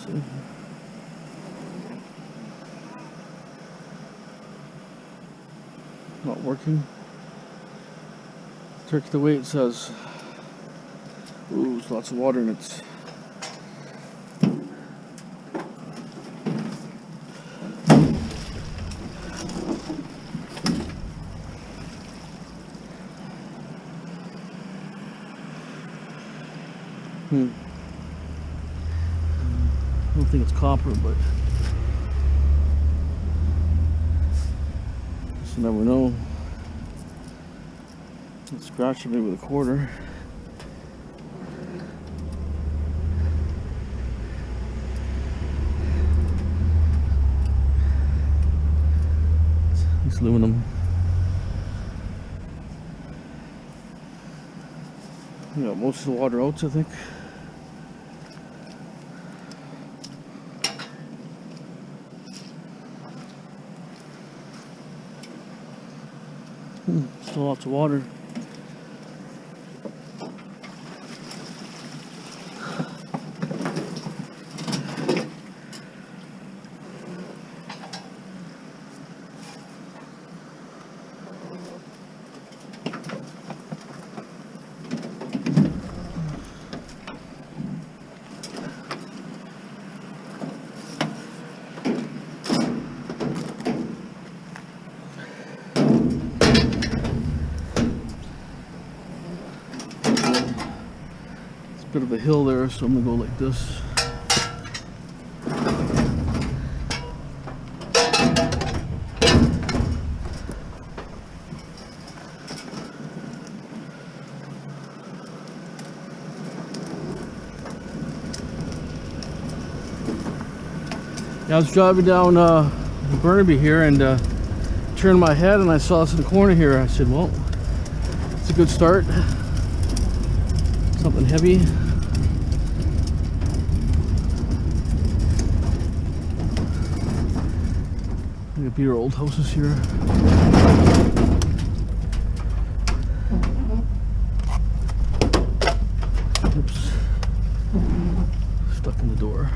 see. Not working. Turkey the way it says. Ooh, there's lots of water in it. I don't think it's copper, but just never know. Let's scratch it maybe with a quarter. It's aluminum. We got most of the water out, I think. Still lots of water. Bit of a hill there, so I'm gonna go like this. Yeah, I was driving down Burnaby here and turned my head and I saw this in the corner here. I said, well, it's a good start. Something heavy. Look at your old houses here. Oops. Stuck in the door.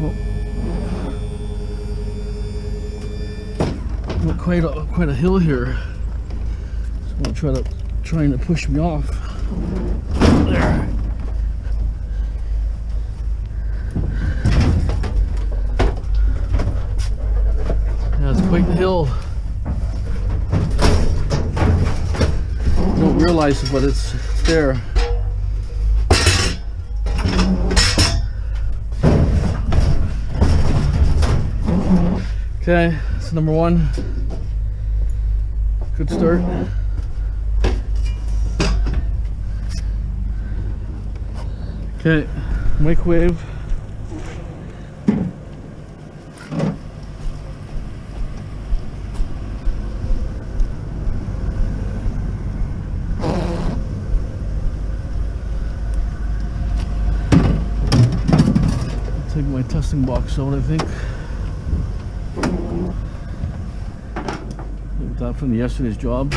Oh. Quite a hill here. So I'm trying to push me off. There. Yeah, it's quite the hill. You don't realize it, but it's there. Okay, that's number one. Good start. Okay, microwave. Take my testing box out, I think. That from yesterday's job.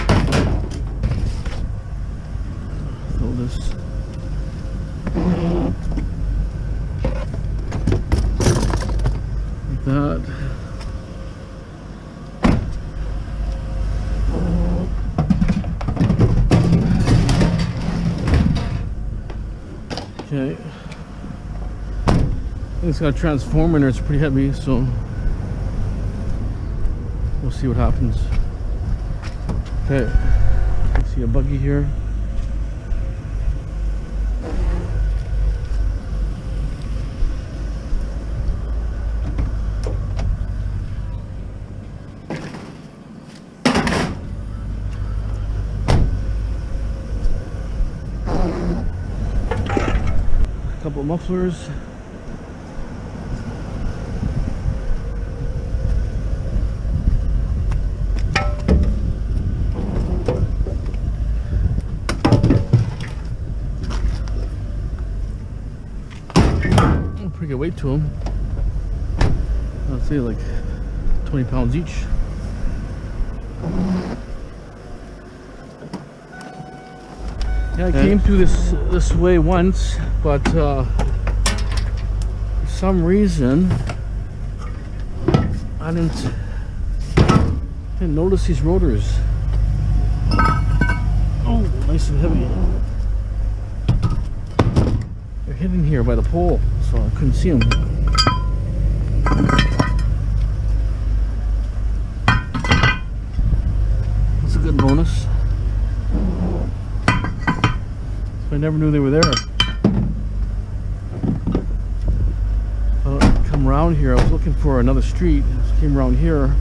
Throw this. Like that. Okay. It's got a transformer in there, it's pretty heavy, so we'll see what happens. Okay, I see a buggy here. A couple of mufflers. Pretty good weight to them. I'd say like 20 pounds each. Yeah, I came through this way once, but for some reason I didn't notice these rotors. Oh, nice and heavy. They're hidden here by the pole, so I couldn't see them. That's a good bonus. I never knew they were there. Come around here, I was looking for another street. Came around here,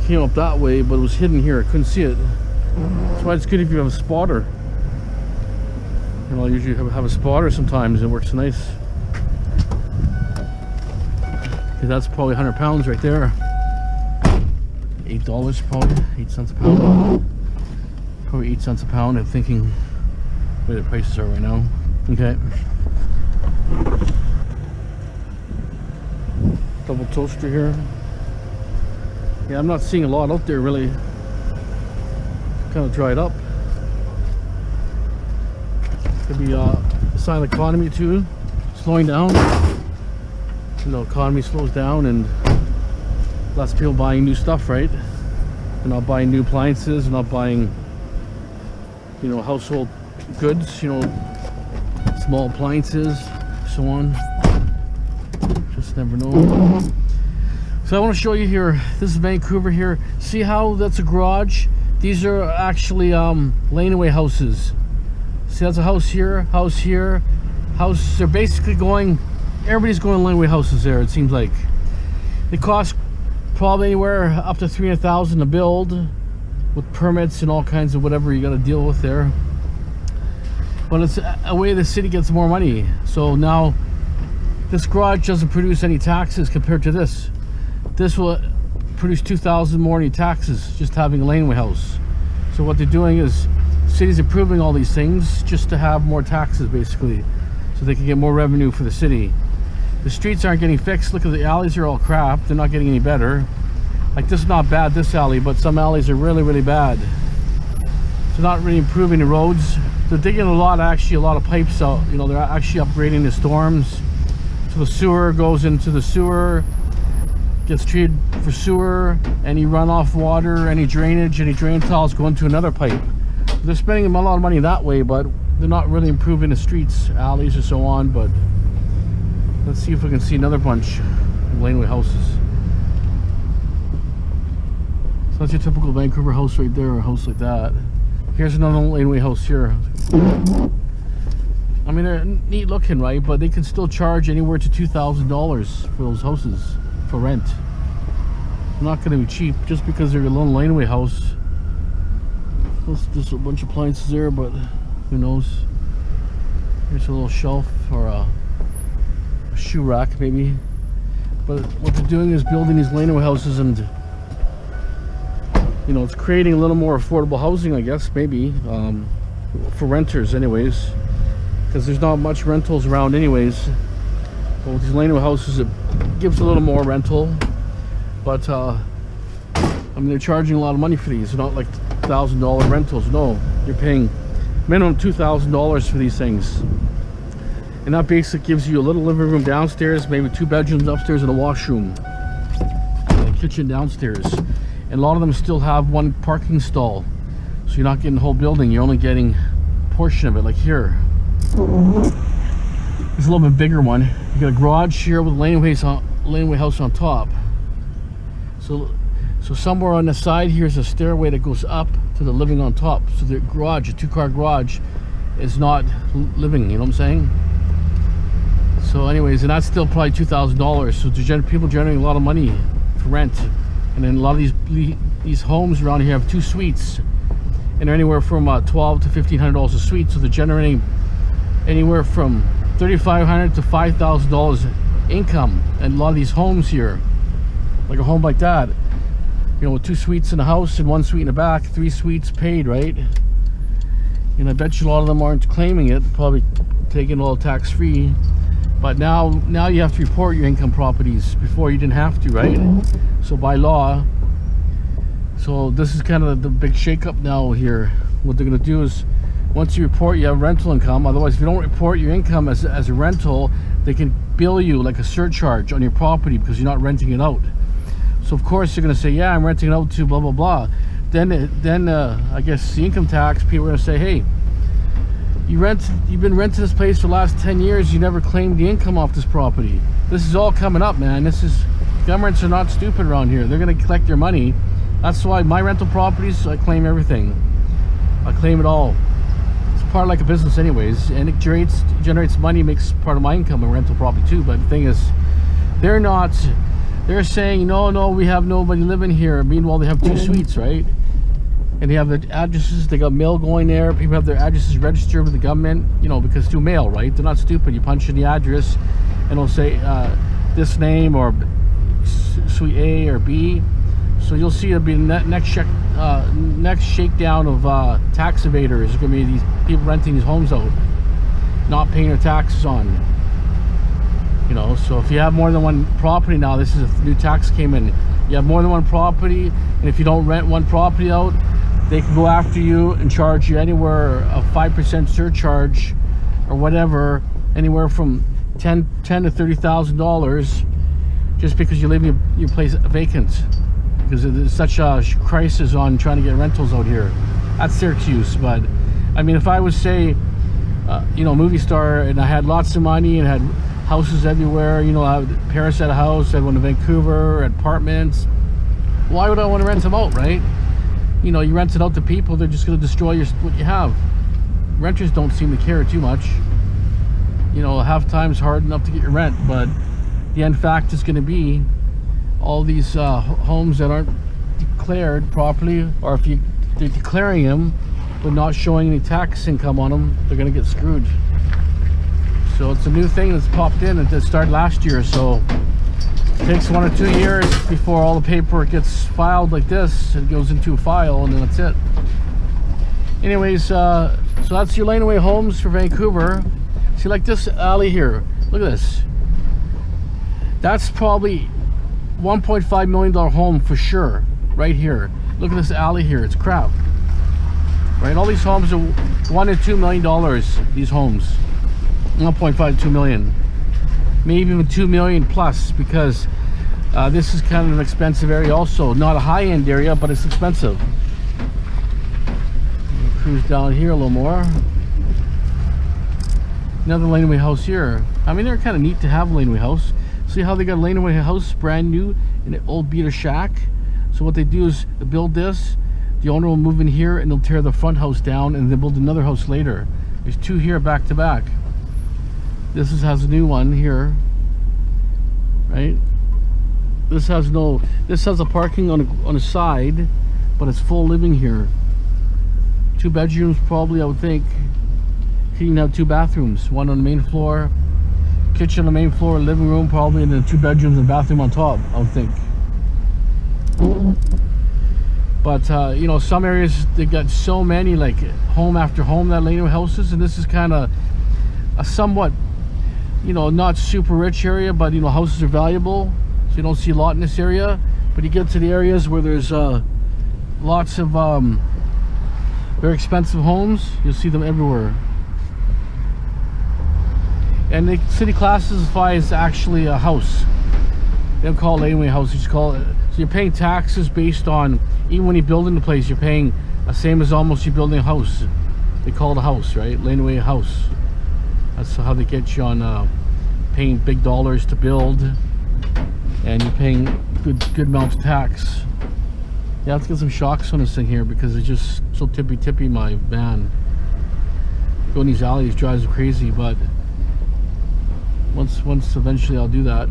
came up that way, but it was hidden here. I couldn't see it. That's why it's good if you have a spotter. You know, I usually have a spotter sometimes. It works nice. Okay, that's probably 100 pounds right there. $8 probably, 8 cents a pound. Probably 8 cents a pound. I'm thinking where the prices are right now. Okay. Double toaster here. Yeah, I'm not seeing a lot out there really. Kind of dried up. Could be a sign of the economy too, slowing down. You know, economy slows down and less people buying new stuff, right? They're not buying new appliances, they're not buying, you know, household goods, you know, small appliances, so on. Just never know. So I want to show you here, this is Vancouver here. See how that's a garage? These are actually laneway houses. See, that's a house here, house here, house. They're basically going, everybody's going laneway houses there, it seems like. They cost probably anywhere up to $300,000 to build, with permits and all kinds of whatever you got to deal with there. But it's a way the city gets more money. So now this garage doesn't produce any taxes compared to this. This will produce $2,000 more in taxes just having a laneway house. So what they're doing is city's approving all these things just to have more taxes basically, so they can get more revenue for the city. The streets aren't getting fixed. Look at the alleys, are all crap. They're not getting any better. Like this is not bad, this alley, but some alleys are really, really bad. So not really improving the roads. They're digging a lot of pipes out. You know, they're actually upgrading the storms. So the sewer goes into the sewer, gets treated for sewer, any runoff water, any drainage, any drain tiles go into another pipe. So they're spending a lot of money that way, but they're not really improving the streets, alleys, and so on. But let's see if we can see another bunch of laneway houses. So that's your typical Vancouver house right there, or a house like that. Here's another laneway house here. I mean, they're neat looking, right? But they can still charge anywhere to $2,000 for those houses for rent. They're not going to be cheap just because they're a little laneway house. There's a bunch of appliances there, but who knows? Here's a little shelf or a shoe rack maybe. But what they're doing is building these laneway houses, and you know, it's creating a little more affordable housing, I guess, maybe for renters anyways, because there's not much rentals around anyways. But with these laneway houses, it gives a little more rental. But I mean, they're charging a lot of money for these. They're not like $1,000 rentals. No, you're paying minimum $2,000 for these things. And that basically gives you a little living room downstairs, maybe 2 bedrooms upstairs and a washroom, and a kitchen downstairs. And a lot of them still have 1 parking stall, so you're not getting the whole building, you're only getting a portion of it. Like here, it's a little bit bigger one. You got a garage here with a laneway house on top. So somewhere on the side here is a stairway that goes up to the living on top. So the garage, a 2-car garage, is not living, you know what I'm saying? So anyways, and that's still probably $2,000. So people generating a lot of money for rent. And then a lot of these homes around here have 2 suites, and they're anywhere from $1,200 to $1,500 a suite. So they're generating anywhere from $3,500 to $5,000 income. And a lot of these homes here, like a home like that, you know, with 2 suites in the house and 1 suite in the back, 3 suites paid, right? And I bet you a lot of them aren't claiming it, probably taking all tax-free. But now you have to report your income properties. Before you didn't have to, right? So by law. So this is kind of the big shake-up now here. What they're going to do is Once you report, you have rental income. Otherwise, if you don't report your income as a rental, they can bill you like a surcharge on your property because you're not renting it out. So of course you're going to say, yeah, I'm renting it out to blah blah blah. Then I guess the income tax people are going to say, hey, you've been renting this place for the last 10 years. You never claimed the income off this property. This is all coming up, man. Governments are not stupid around here. They're going to collect their money. That's why my rental properties, I claim everything. I claim it all. It's part of like a business anyways, and it generates money, makes part of my income a rental property too. But the thing is, they're saying, no, we have nobody living here. Meanwhile, they have 2 suites, right? And they have the addresses, they got mail going there. People have their addresses registered with the government, you know, because through mail, right? They're not stupid. You punch in the address and it'll say this name or suite A or B. So you'll see it'll be the next shakedown of tax evaders. There's going to be these people renting these homes out, not paying their taxes on. You know, so if you have more than one property now, this is a new tax came in. You have more than one property, and if you don't rent one property out, they can go after you and charge you anywhere a 5% surcharge or whatever, anywhere from $10,000 to $30,000, just because you're leaving your place vacant. Because there's such a crisis on trying to get rentals out here. That's their excuse. But I mean, if I was, say, you know, movie star, and I had lots of money and had houses everywhere, you know, Paris had a house, I had one in Vancouver, apartments, why would I want to rent them out, right? You know, you rent it out to people, they're just going to destroy what you have. Renters don't seem to care too much. You know, half time's hard enough to get your rent, but the end fact is going to be all these homes that aren't declared properly, or if they're declaring them but not showing any tax income on them, they're going to get screwed. So it's a new thing that's popped in. It started last year, so it takes 1 or 2 years before all the paperwork gets filed like this. It goes into a file and then that's it. Anyways, so that's your Laneway Homes for Vancouver. See, like this alley here, look at this. That's probably $1.5 million home for sure, right here. Look at this alley here, it's crap. Right, all these homes are $1 to $2 million, these homes. 1.5 to 2 million, maybe even 2 million plus, because this is kind of an expensive area also. Not a high-end area, but it's expensive. We'll cruise down here a little more. Another Laneway house here. I mean, they're kind of neat to have a Laneway house. See how they got a Laneway house brand new in an old beater shack? So what they do is they build this, the owner will move in here and they'll tear the front house down and they'll build another house later. There's 2 here back to back. This has a new one here, right? This has a parking on a side, but it's full living here. 2 bedrooms probably, I would think. You can have 2 bathrooms, one on the main floor, kitchen on the main floor, living room probably, and then 2 bedrooms and a bathroom on top, I would think. But you know, some areas they got so many, like home after home, that Laneway houses, and this is kind of a somewhat, you know, not super rich area, but you know, houses are valuable, so you don't see a lot in this area. But you get to the areas where there's lots of very expensive homes, you'll see them everywhere. And the city classifies actually a house. They don't call it Laneway house, you just call it. So you're paying taxes based on, even when you're building the place, you're paying the same as almost you're building a house. They call it a house, right? Laneway house. That's how they get you on paying big dollars to build, and you're paying good amounts of tax. Yeah, let's get some shocks on this thing here because it's just so tippy my van. Going these alleys drives me crazy, but once eventually I'll do that.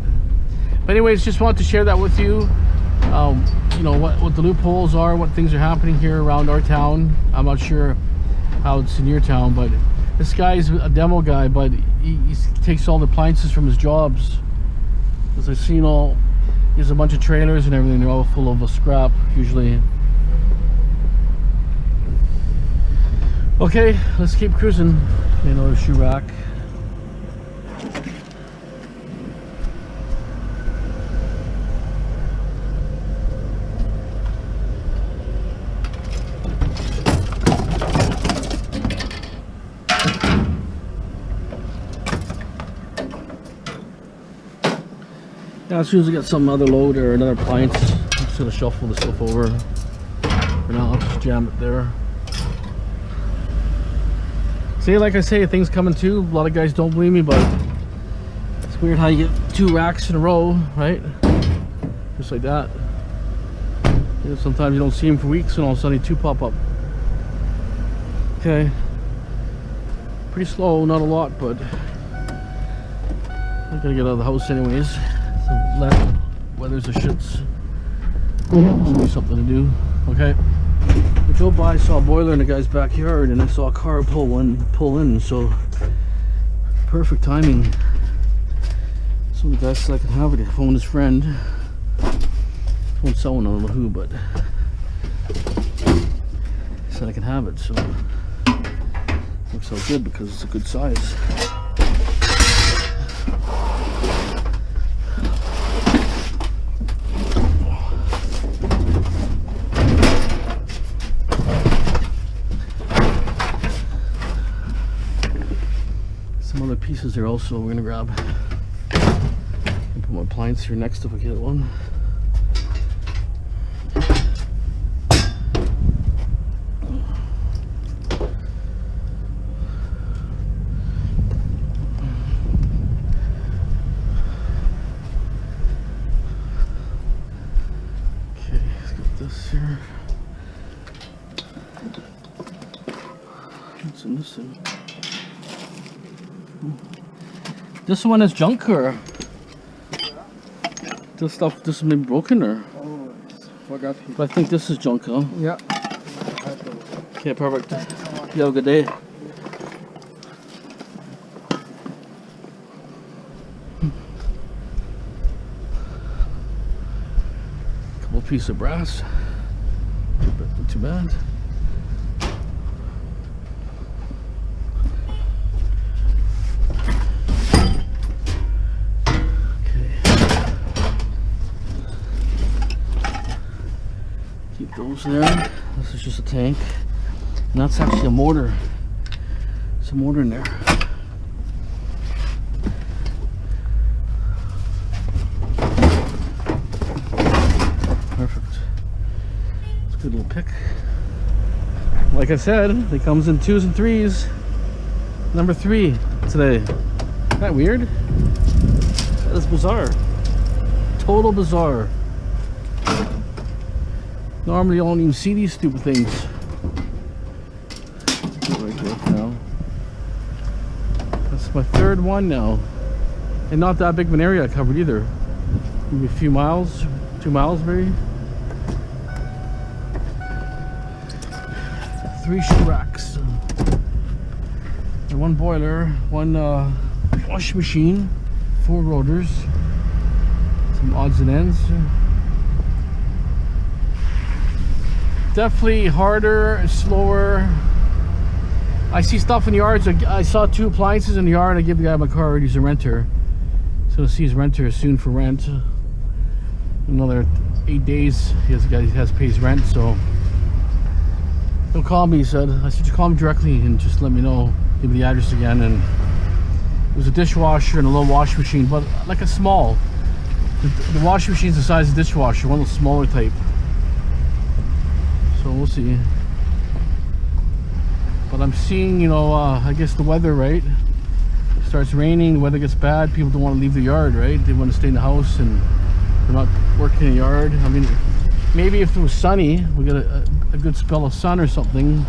But anyways, just wanted to share that with you. You know what the loopholes are, what things are happening here around our town. I'm not sure how it's in your town, but this guy's a demo guy, but he takes all the appliances from his jobs. As I've seen, he has a bunch of trailers and everything. They're all full of scrap usually. Okay, let's keep cruising. Okay, another shoe rack. Yeah, as soon as I get some other load or another appliance, I'm just gonna shuffle the stuff over. For now, I'll just jam it there. See, like I say, things coming too. A lot of guys don't believe me, but it's weird how you get 2 racks in a row, right? Just like that. You know, sometimes you don't see them for weeks and all of a sudden 2 pop up. Okay. Pretty slow, not a lot, but I'm gonna get out of the house anyways. So left weather's the shits. Give me something to do. Okay. I drove by, saw a boiler in the guy's backyard, and I saw a car pull in, so perfect timing. So the guy said I could have it. He phoned his friend. Phoned someone, I don't know who, but he said I can have it, so looks so good because it's a good size. Some other pieces here also we're gonna grab. Put my appliance here next if I get one. Okay, let's get this here. What's in this thing? This one is junk, or this stuff, this is maybe broken, or? Oh, forgot. But I think this is junk, huh? Yeah. Okay, perfect. You have a good day. Couple pieces of brass. Not too bad. Keep those there. This is just a tank. And that's actually a mortar. There's a mortar in there. Perfect. It's a good little pick. Like I said, it comes in 2s and 3s. Number 3 today. Isn't that weird? That is bizarre. Total bizarre. Normally, you don't even see these stupid things. Right there now. That's my 3rd one now, and not that big of an area I covered either. Maybe a few miles, 2 miles maybe. 3 shoe racks, and 1 boiler, 1 washing machine, 4 rotors, some odds and ends. Definitely harder, slower. I see stuff in the yards. I saw 2 appliances in the yard. I give the guy my car. He's a renter, so to see his renter soon for rent. Another 8 days. He has to pay his rent. So he'll call me. He said, "I said you call me directly and just let me know. Give me the address again." And it was a dishwasher and a little washing machine, but like a small. The washing machine's the size of the dishwasher, one of the smaller type. So we'll see. But I'm seeing, you know, I guess the weather, right? It starts raining, the weather gets bad, people don't want to leave the yard, right? They want to stay in the house and they're not working in the yard. I mean, maybe if it was sunny, we get a good spell of sun or something.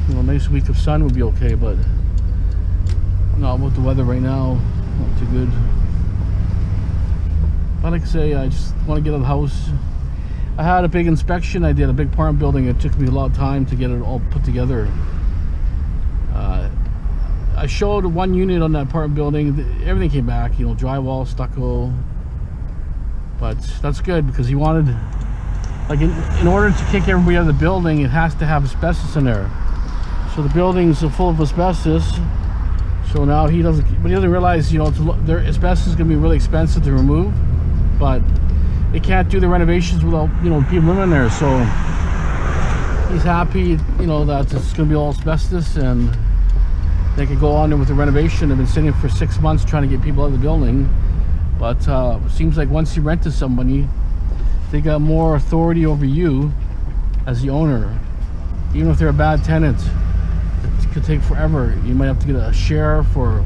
You know, a nice week of sun would be okay, but not with the weather right now, not too good. But like I say, I just want to get out of the house. I had a big inspection. I did a big apartment building. It took me a lot of time to get it all put together. I showed 1 unit on that apartment building. Everything came back, you know, drywall, stucco. But that's good because he wanted, like, in order to kick everybody out of the building, it has to have asbestos in there. So the building's full of asbestos. So now he doesn't, but he doesn't realize, you know, their asbestos is going to be really expensive to remove. But they can't do the renovations without, you know, people living there. So he's happy, you know, that it's going to be all asbestos and they could go on there with the renovation. They've been sitting for 6 months trying to get people out of the building. But it seems like once you rent to somebody, they got more authority over you as the owner. Even if they're a bad tenant, it could take forever. You might have to get a sheriff or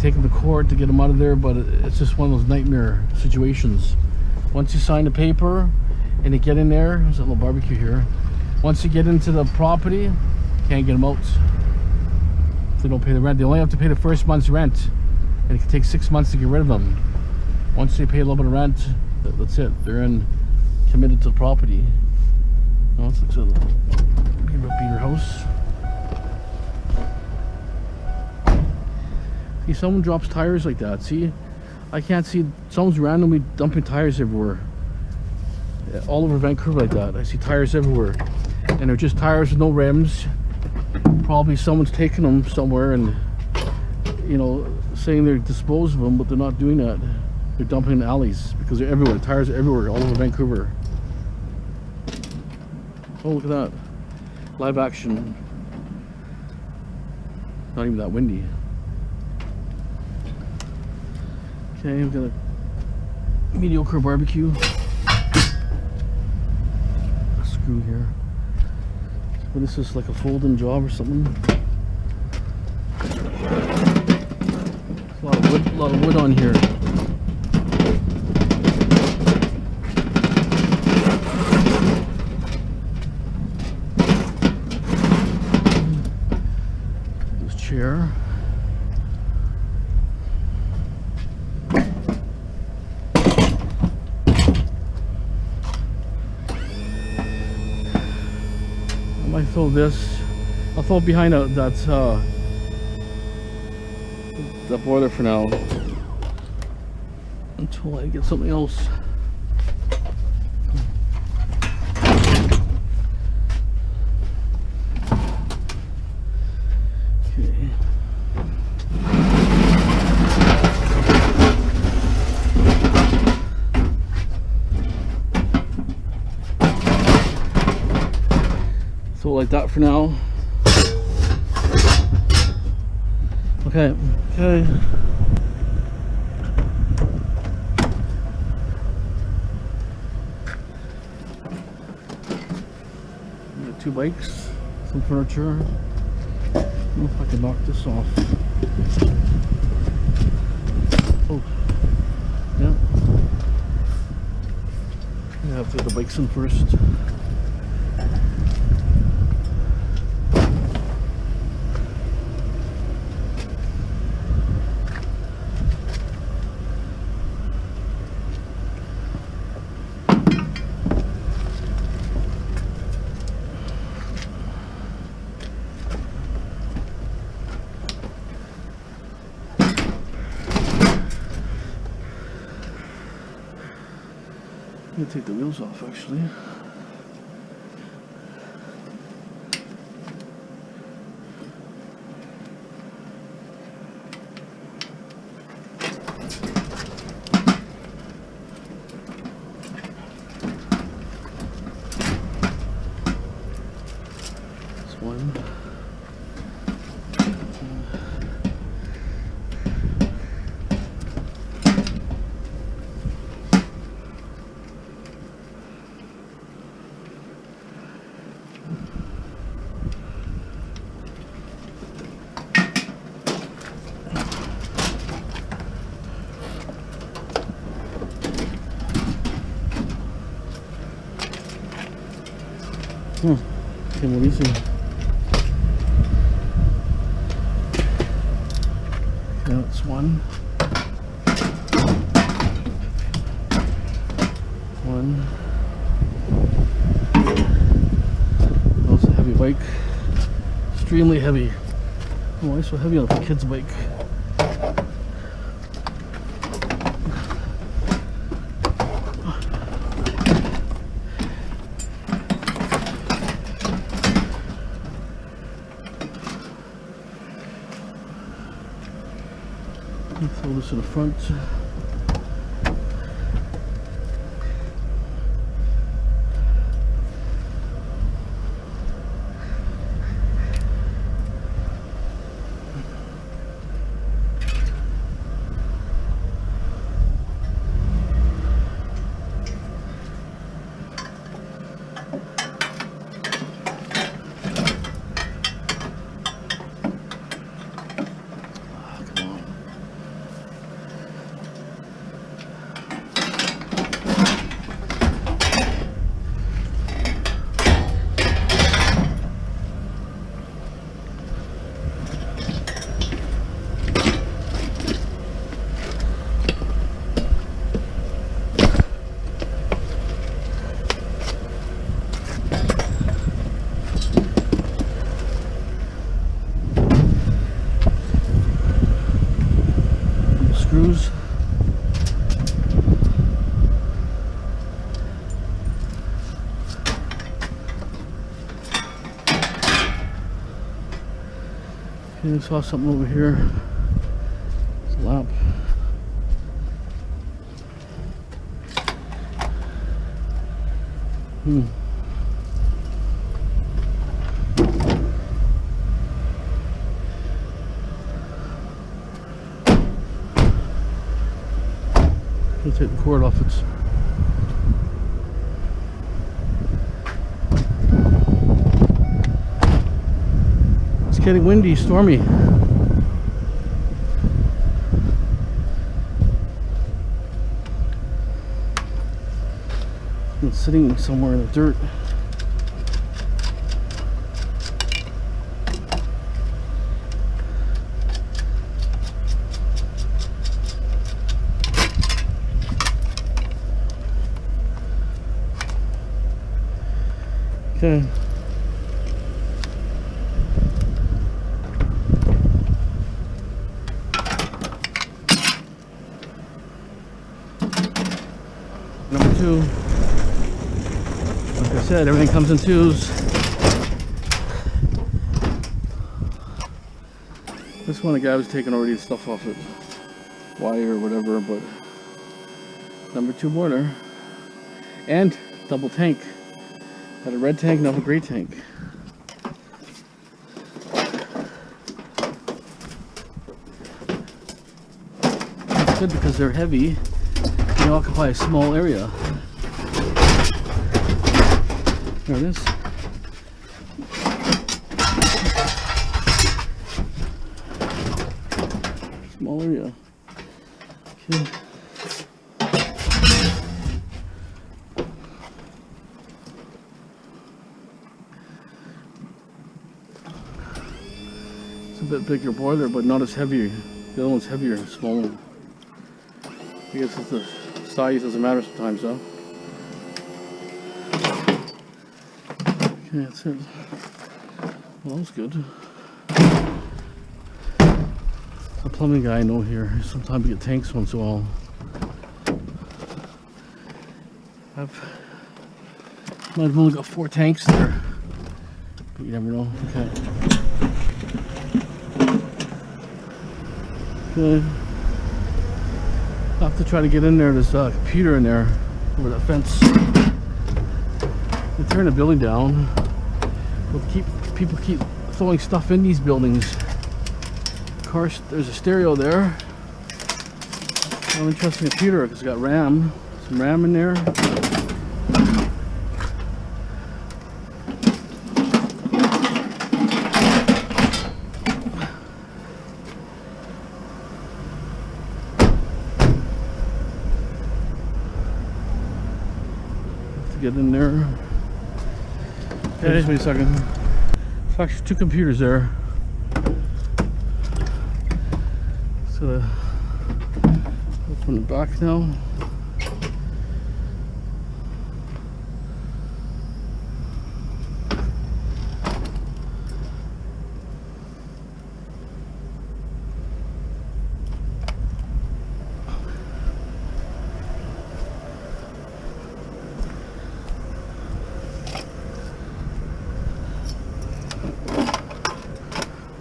take them to court to get them out of there, but it's just one of those nightmare situations. Once you sign the paper and you get in there, there's a little barbecue here. Once you get into the property, can't get them out if they don't pay the rent. They only have to pay the first month's rent, and it can take 6 months to get rid of them. Once they pay a little bit of rent, that's it. They're committed to the property. Oh, this looks a beater house. See, someone drops tires like that. See, I can't see. Someone's randomly dumping tires everywhere. All over Vancouver like that. I see tires everywhere. And they're just tires with no rims. Probably someone's taking them somewhere and, you know, saying they're disposing of them, but they're not doing that. They're dumping in alleys because they're everywhere. Tires are everywhere, all over Vancouver. Oh, look at that. Live action. Not even that windy. Okay, we've got a mediocre barbecue. A screw here. What is this, like a folding job or something? There's a lot of wood on here. This chair. I throw this. I'll throw it behind that boiler for now until I get something else. Okay. So like that for now. Okay. Got 2 bikes, some furniture. I don't know if I can knock this off. Oh, yeah. I have to get the bikes in first. I'm gonna take the wheels off actually. This one. Okay, what do you see? Yeah, that's one. That was a heavy bike. Extremely heavy. Oh, why so heavy on a kid's bike? Throw this in the front. Okay, I saw something over here. It's a lamp. I'll take the cord off. It's getting windy, stormy. I'm sitting somewhere in the dirt. Okay. Number 2. Like I said, everything comes in 2s. This one, the guy was taking already stuff off it, wire or whatever, but number 2 boiler and double tank. Got a red tank, now a gray tank. It's good because they're heavy. They occupy a small area. There it is. Small area. Okay. It's a bit bigger boiler, but not as heavy. The other one's heavier, small one. I guess it's the size doesn't matter sometimes, though. Okay, that's it. Well, that was good. A plumbing guy I know here. Sometimes we get tanks once in a while. Might have only got 4 tanks there, but you never know. Okay. Okay. I'll have to try to get in there. There's a computer in there over that fence. They turn the building down. People keep throwing stuff in these buildings. Of course, there's a stereo there. An interesting computer because it's got RAM. Some RAM in there. Get in there. Okay, just wait a second. There's actually 2 computers there. So open the back now.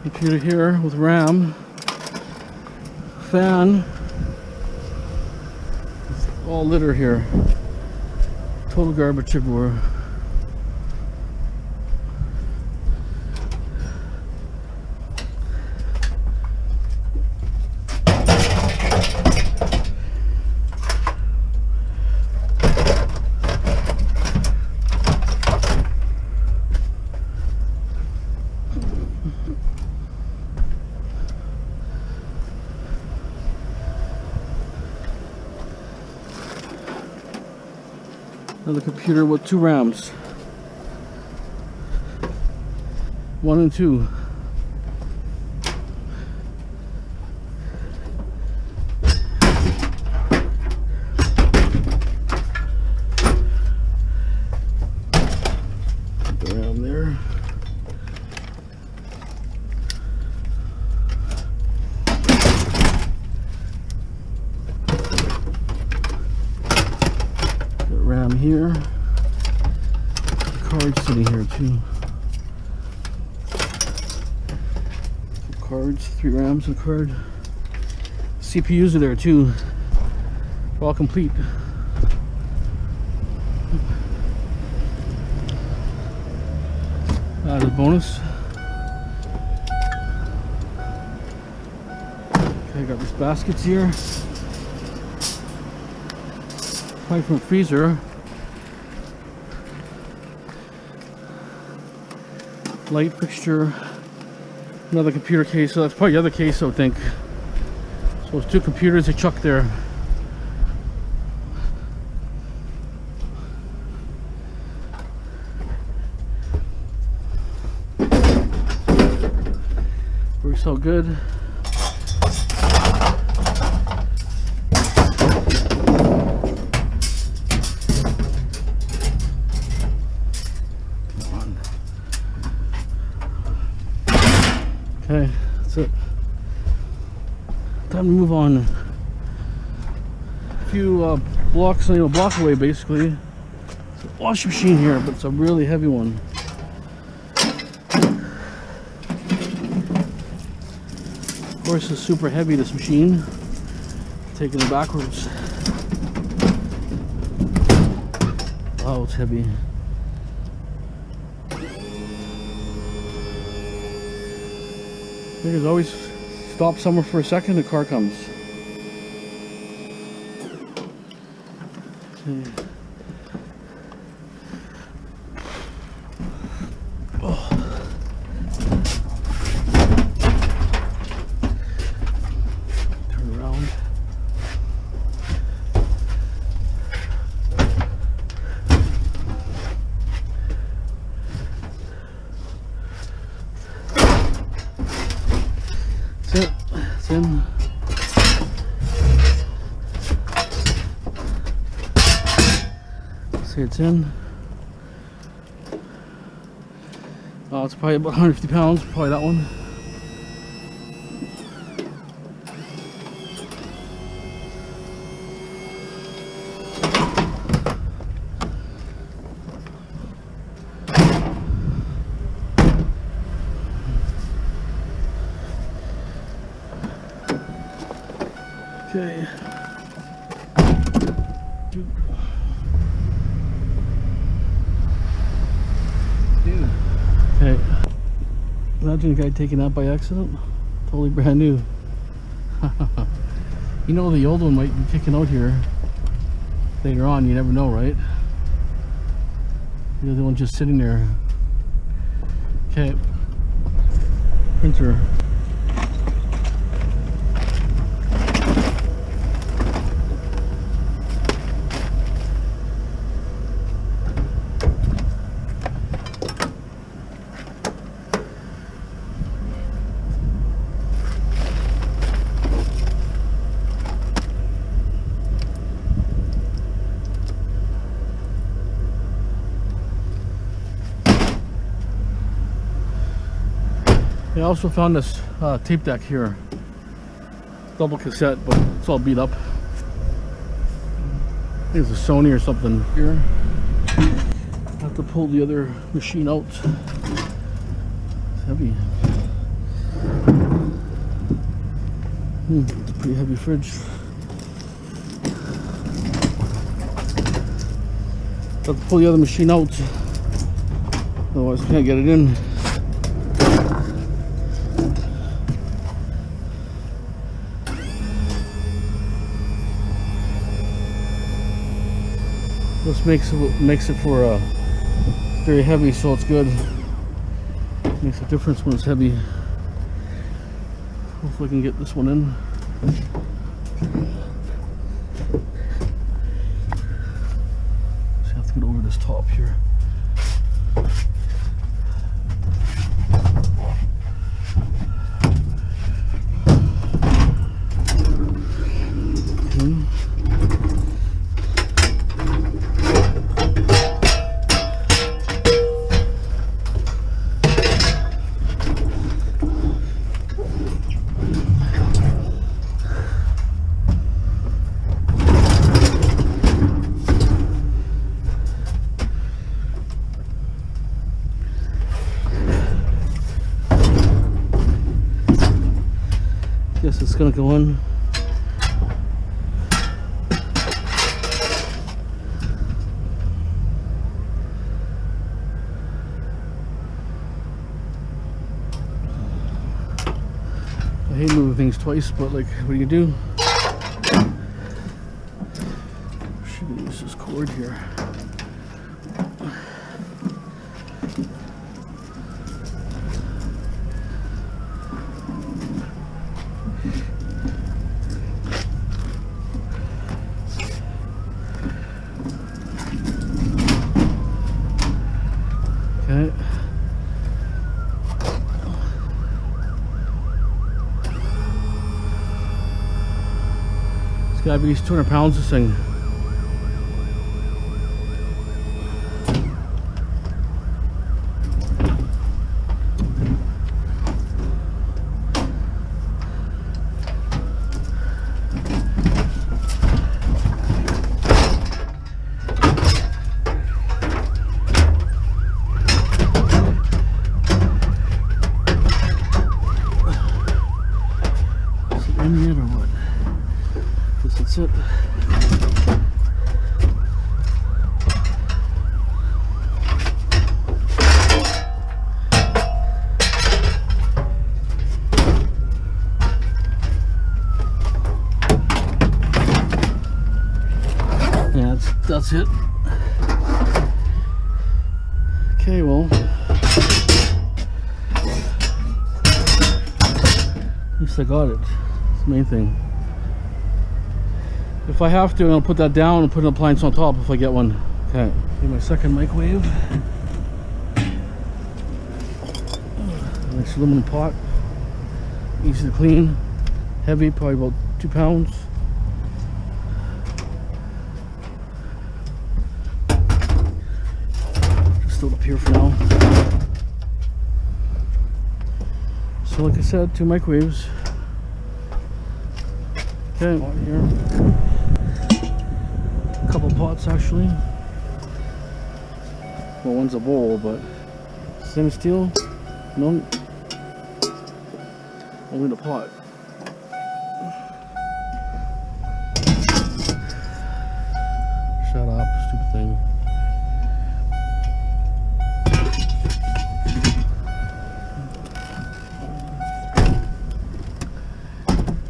Computer here with RAM, fan, it's all litter here, total garbage everywhere. Another computer with 2 RAMs. 1 and 2. Put the RAM there. RAM here. The card's sitting here too. cards, 3 RAMs and a card. CPUs are there too. They're all complete. As a bonus. Okay, I got these baskets here. Pipe from a freezer. Light fixture. Another computer case. So that's probably the other case, I would think. So it's 2 computers they chucked there. Works so good. Okay, that's it. Time to move on. A few blocks, block away basically. It's a washing machine here, but it's a really heavy one. Of course, it's super heavy, this machine. Taking it backwards. Wow, it's heavy. There's always stop somewhere for a second, a car comes. Okay. Oh. Turn around. That's it. It's in. See, it's in. Oh, it's probably about 150 pounds. Probably that one. Okay. Okay. Imagine a guy taking that by accident. Totally brand new. You know, the old one might be kicking out here later on. You never know, right? The other one's just sitting there. Okay. Printer. I also found this tape deck here, double cassette, but it's all beat up. I think it's a Sony or something here. I have to pull the other machine out. It's heavy. It's a pretty heavy fridge. I have to pull the other machine out, otherwise I can't get it in. This makes it for very heavy, so it's good. Makes a difference when it's heavy. Hopefully I can get this one in. Just have to get over this top here. gonna go in. I hate moving things twice, but like, what do you do? Should we use this cord here? Okay. It's gotta be at least 200 pounds, this thing. In yet or what? Guess that's it. Yeah, that's it. Okay, well, at least I got it. Main thing. If I have to, I'll put that down and put an appliance on top if I get one. Okay, get my second microwave. Nice aluminum pot, easy to clean, heavy, probably about 2 pounds. Just throw it up here for now. So like I said, 2 microwaves. Okay, pot here. A couple pots actually. Well, one's a bowl, but stainless steel. No, only the pot. Shut up, stupid thing.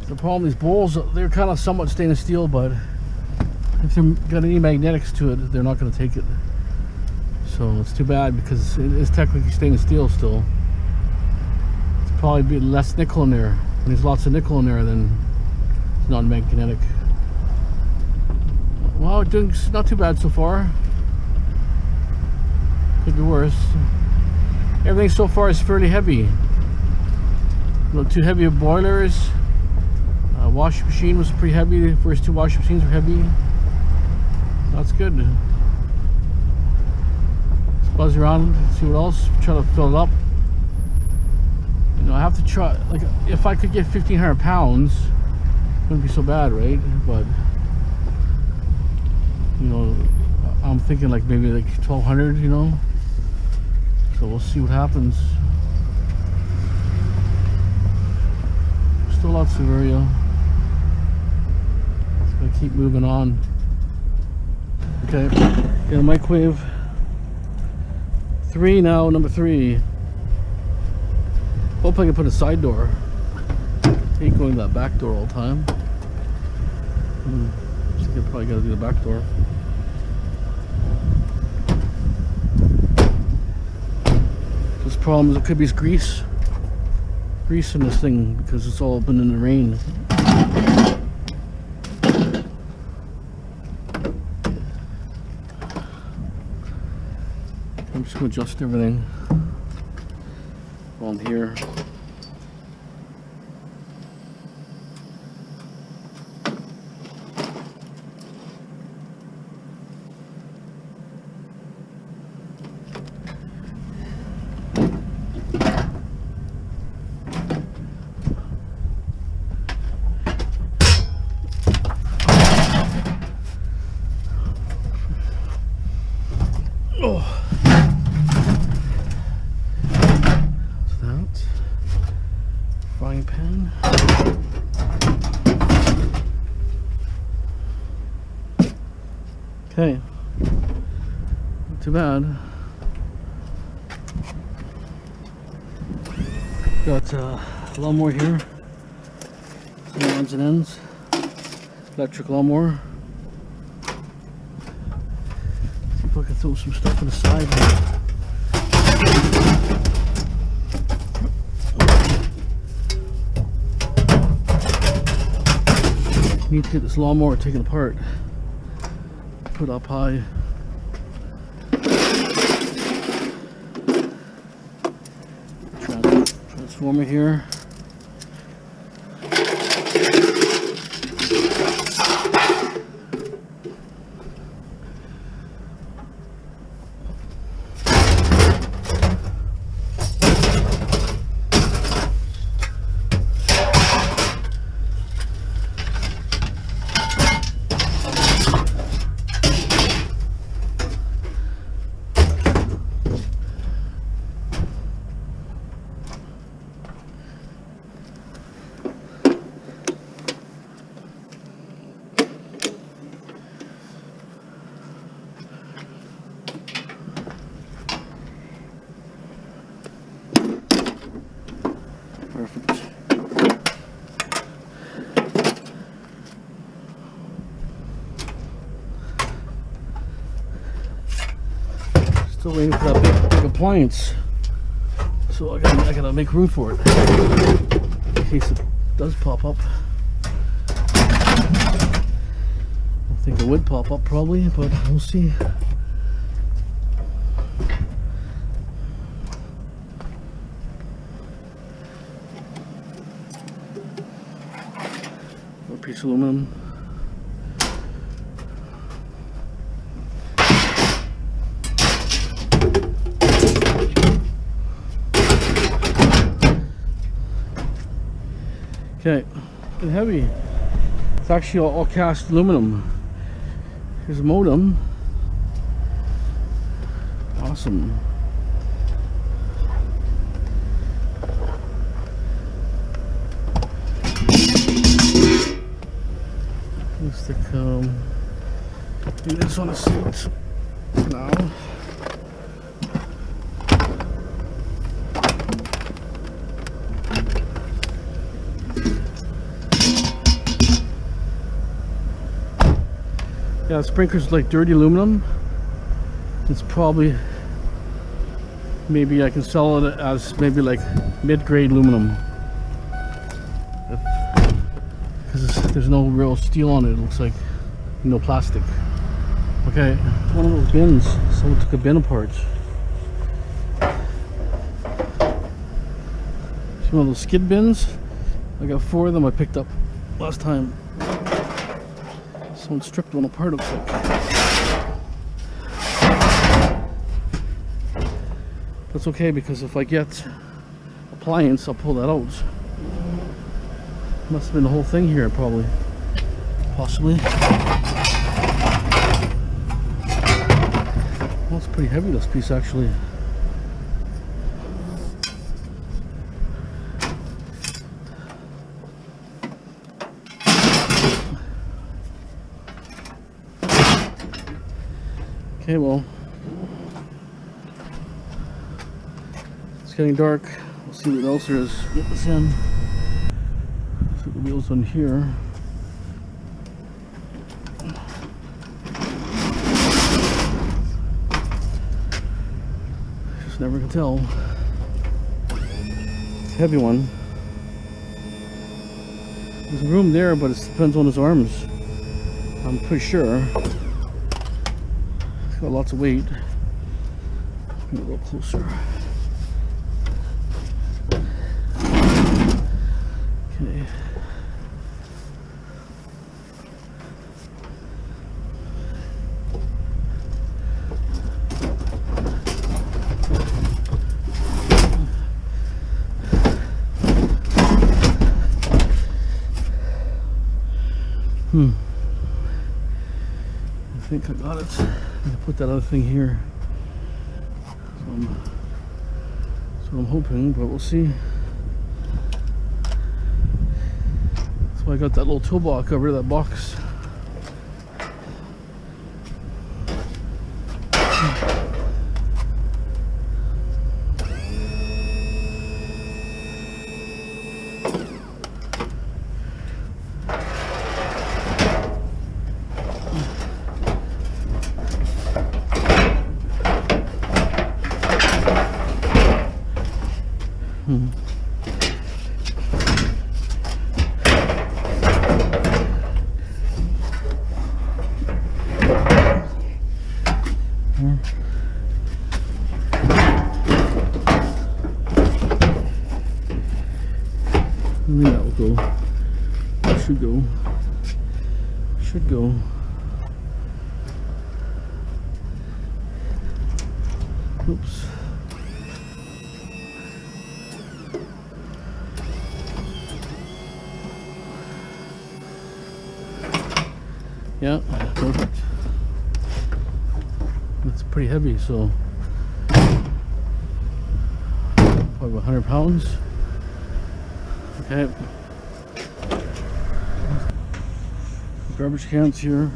The problem, these bowls, they're kind of somewhat stainless steel, but if they've got any magnetics to it, they're not going to take it. So it's too bad, because it is technically stainless steel still. It's probably be less nickel in there. When there's lots of nickel in there, then it's not magnetic. Well, it's doing not too bad so far. Could be worse. Everything so far is fairly heavy. Not too heavy of boilers. Washing machine was pretty heavy. The first 2 washing machines were heavy. That's good. Let's buzz around, see what else. Try to fill it up. You know, I have to try. Like, if I could get 1,500 pounds, it wouldn't be so bad, right? But you know, I'm thinking like maybe like 1,200. You know. So we'll see what happens. Still lots of area. Gonna keep moving on. Okay, got a microwave 3 now, number 3. Hope I can put a side door. Hate going to that back door all the time. I think I probably gotta do the back door. This problem is it could be grease in this thing because it's all been in the rain. I'm just going to adjust everything while I'm here. Oh. Frying pan. Okay, not too bad. Got a lawnmower here, some odds and ends, electric lawnmower. See if I can throw some stuff on the side here. Need to get this lawnmower taken apart, put up high. Transformer here. Perfect. Still waiting for that big appliance, so I gotta make room for it in case it does pop up. I think it would pop up probably, but we'll see. Piece of aluminum. Okay, it's heavy. It's actually all cast aluminum. Here's a modem. Awesome. Stick this on the seat now. Yeah, sprinkler's like dirty aluminum. It's probably, maybe I can sell it as maybe like mid-grade aluminum. There's no real steel on it. It looks like no plastic. Okay, one of those bins. Someone took a bin apart. It's one of those skid bins. I got 4 of them I picked up last time. Someone stripped one apart, looks like. That's okay, because if I get appliance, I'll pull that out. Must have been the whole thing here, probably. Possibly. Well, it's pretty heavy, this piece, actually. Okay, well. It's getting dark. We'll see what else there is. Get this in. The wheels on here. Just never can tell. It's a heavy one. There's room there, but it depends on his arms. I'm pretty sure. It's got lots of weight. Get a little closer. Okay. I think I got it. I'm gonna put that other thing here. That's what I'm hoping, but we'll see. That's why I got that little toolbox over that box. go. Should go. Should go. Oops. Yeah, perfect. It's pretty heavy, so probably 100 pounds. Okay. Garbage cans here.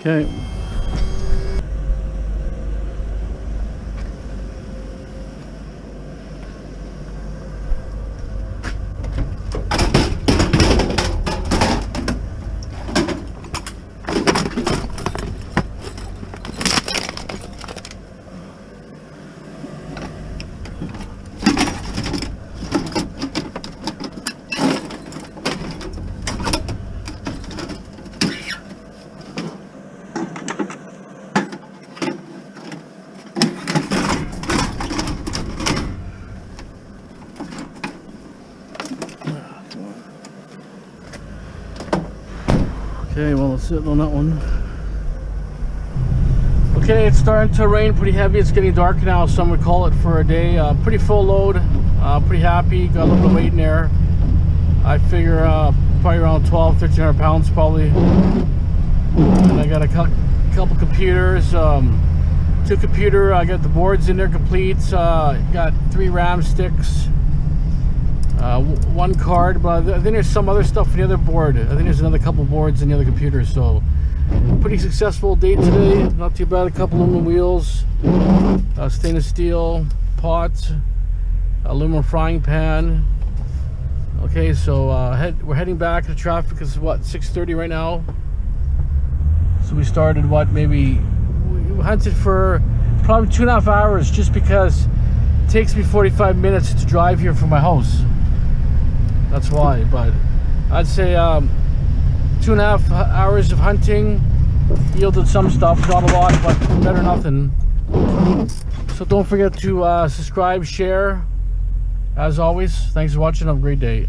Okay. Okay, well, it's sitting on that one. Okay, it's starting to rain pretty heavy. It's getting dark now. Some would call it for a day. Pretty full load. Pretty happy. Got a little bit of weight in there. I figure probably around 1,200–1,300 pounds probably. And I got a couple computers. 2 computer. I got the boards in there complete. Got 3 RAM sticks. 1 card, but I think there's some other stuff in the other board. I think there's another couple boards in the other computer. So pretty successful day today. Not too bad. A couple aluminum wheels, stainless steel pot, aluminum frying pan. Okay, so we're heading back to traffic. It's what, 6:30 right now. So we started maybe we hunted for probably 2.5 hours, just because it takes me 45 minutes to drive here from my house. That's why. But I'd say 2.5 hours of hunting yielded some stuff. Not a lot, but better than nothing. So don't forget to subscribe, share. As always, thanks for watching. Have a great day.